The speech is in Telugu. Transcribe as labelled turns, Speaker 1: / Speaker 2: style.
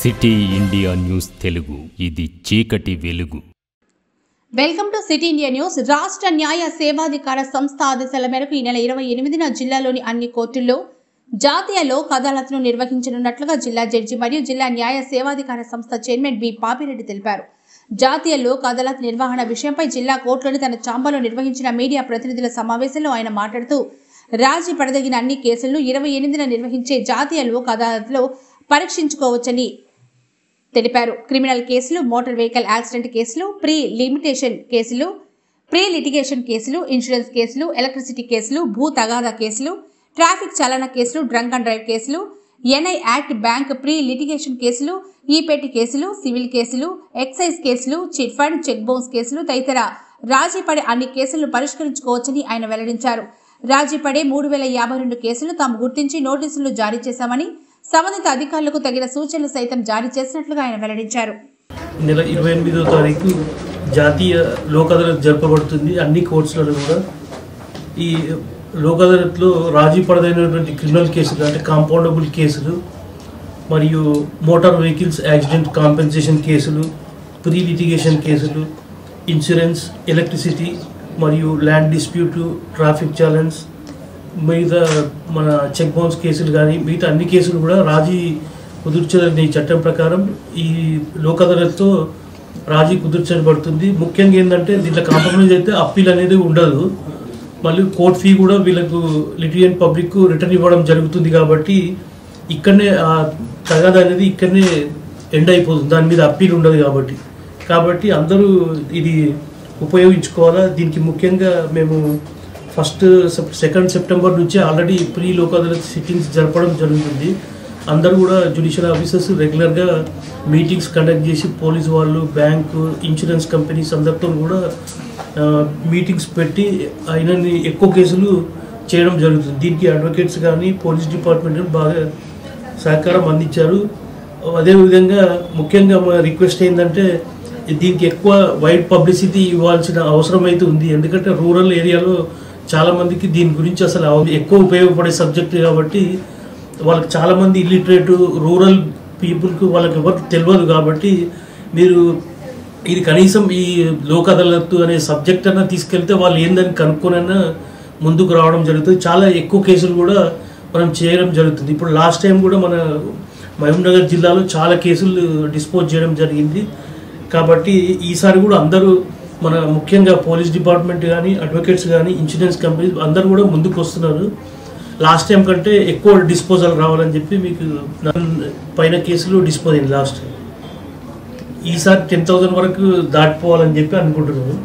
Speaker 1: సిటీ ఇండియా న్యూస్ తెలుగు ఇది చీకటి వెలుగు.
Speaker 2: Welcome to city India news. రాష్ట్ర న్యాయ సేవాధికార సంస్థ ఆదేశాల మేరకు ఈ నెల 28న జిల్లాలోని అన్ని కోర్టుల్లో జాతీయ లోక్ అదాలత్ను నిర్వహించనున్నట్లుగా జిల్లా జడ్జి మరియు జిల్లా న్యాయ సేవాధికార సంస్థ చైర్మన్ బి పాపిరెడ్డి తెలిపారు. జాతీయ లోక్ అదాలత్ నిర్వహణ విషయంపై జిల్లా కోర్టులోని తన ఛాంబర్లో నిర్వహించిన మీడియా ప్రతినిధుల సమావేశంలో ఆయన మాట్లాడుతూ రాజీ పడదగిన అన్ని కేసులను 28న నిర్వహించే జాతీయ లోక్ అదాలత్లో పరీక్షించుకోవచ్చని తెలిపారు. క్రిమినల్ కేసులు, మోటార్ వెహికల్ యాక్సిడెంట్ కేసులు, ప్రీ లిటిగేషన్ కేసులు, ఇన్సూరెన్స్ కేసులు, ఎలక్ట్రిసిటీ కేసులు, భూ తగాదా కేసులు, ట్రాఫిక్ చాలన కేసులు, డ్రంక్ అండ్ డ్రైవ్ కేసులు, NI act, bank pre litigation కేసులు, ఈపేటి కేసులు, సివిల్ కేసులు, ఎక్సైజ్ కేసులు, చిట్ ఫండ్, చెక్ బౌన్స్ కేసులు తదితర రాజీ పడే అన్ని కేసులను పరిష్కరించుకోవచ్చని ఆయన వెల్లడించారు. రాజీ పడే 3052 కేసులను తాము గుర్తించి నోటీసులు జారీ చేశామని, సంబంధిత అధికారులకు తగిన సూచనలు సైతం జారీ చేసినట్లుగా ఆయన వెల్లడించారు.
Speaker 3: నెల 28వ తారీఖు జాతీయ లోక్ అదాలత్ జరపబడుతుంది. అన్ని కోర్ట్స్లలో కూడా ఈ లోక్ అదాలత్లో రాజీ పడదైనటువంటి క్రిమినల్ కేసులు అంటే కాంపౌండబుల్ కేసులు మరియు మోటార్ వెహికల్స్ యాక్సిడెంట్ కాంపెన్సేషన్ కేసులు, ప్రీ లిటిగేషన్ కేసులు, ఇన్సూరెన్స్, ఎలక్ట్రిసిటీ మరియు ల్యాండ్ డిస్ప్యూట్, ట్రాఫిక్ ఛాలెంజ్, మిగతా మన చెక్ బౌన్స్ కేసులు కానీ మిగతా అన్ని కేసులు కూడా రాజీ కుదుర్చని చట్టం ప్రకారం ఈ లోక్ అదాలత్తో రాజీ కుదుర్చబడుతుంది. ముఖ్యంగా ఏంటంటే దీంట్లో కాంప్రమైజ్ అయితే అప్పీల్ అనేది ఉండదు. మళ్ళీ కోర్ట్ ఫీ కూడా వీళ్ళకు లిటిగెంట్ పబ్లిక్ రిటర్న్ ఇవ్వడం జరుగుతుంది. కాబట్టి ఇక్కడనే ఆ తగాదా అనేది ఇక్కడనే ఎండ్ అయిపోతుంది. దాని మీద అప్పీల్ ఉండదు కాబట్టి అందరూ ఇది ఉపయోగించుకోవాలా. దీనికి ముఖ్యంగా మేము 2 సెప్టెంబర్ నుంచి already pre Lok Adalat sittings జరపడం జరుగుతుంది. అందరూ కూడా జ్యుడిషియల్ ఆఫీసర్స్ రెగ్యులర్గా మీటింగ్స్ కండక్ట్ చేసి పోలీసు వాళ్ళు, బ్యాంకు, ఇన్సూరెన్స్ కంపెనీస్ అందరితో కూడా మీటింగ్స్ పెట్టి అయినన్ని ఎక్కువ కేసులు చేయడం జరుగుతుంది. దీనికి అడ్వకేట్స్ కానీ పోలీస్ డిపార్ట్మెంట్ బాగా సహకారం అందించారు. అదేవిధంగా ముఖ్యంగా మా రిక్వెస్ట్ ఏంటంటే దీనికి ఎక్కువ వైడ్ పబ్లిసిటీ ఇవ్వాల్సిన అవసరం అయితే ఉంది. ఎందుకంటే రూరల్ ఏరియాలో చాలామందికి దీని గురించి అసలు ఎక్కువ ఉపయోగపడే సబ్జెక్ట్ కాబట్టి వాళ్ళకి చాలామంది ఇల్లిటరేట్ రూరల్ పీపుల్కి వాళ్ళకి ఎవరు తెలియదు. కాబట్టి మీరు ఇది కనీసం ఈ లోక్ అదాలత్ అనే సబ్జెక్ట్ అన్నా తీసుకెళ్తే వాళ్ళు ఏందని కనుక్కొనైనా ముందుకు రావడం జరుగుతుంది. చాలా ఎక్కువ కేసులు కూడా మనం చేయడం జరుగుతుంది. ఇప్పుడు లాస్ట్ టైం కూడా మన మహబూబ్నగర్ జిల్లాలో చాలా కేసులు డిస్పోజ్ చేయడం జరిగింది. కాబట్టి ఈసారి కూడా అందరూ మన ముఖ్యంగా పోలీస్ డిపార్ట్మెంట్ కానీ, అడ్వకేట్స్ కానీ, ఇన్సూరెన్స్ కంపెనీస్ అందరూ కూడా ముందుకు వస్తున్నారు. లాస్ట్ టైం కంటే ఎక్కువ డిస్పోజల్ రావాలని చెప్పి మీకు పైన కేసులు డిస్పోజ్ అయింది లాస్ట్. ఈసారి 10,000 వరకు దాటిపోవాలని చెప్పి అనుకుంటున్నాను.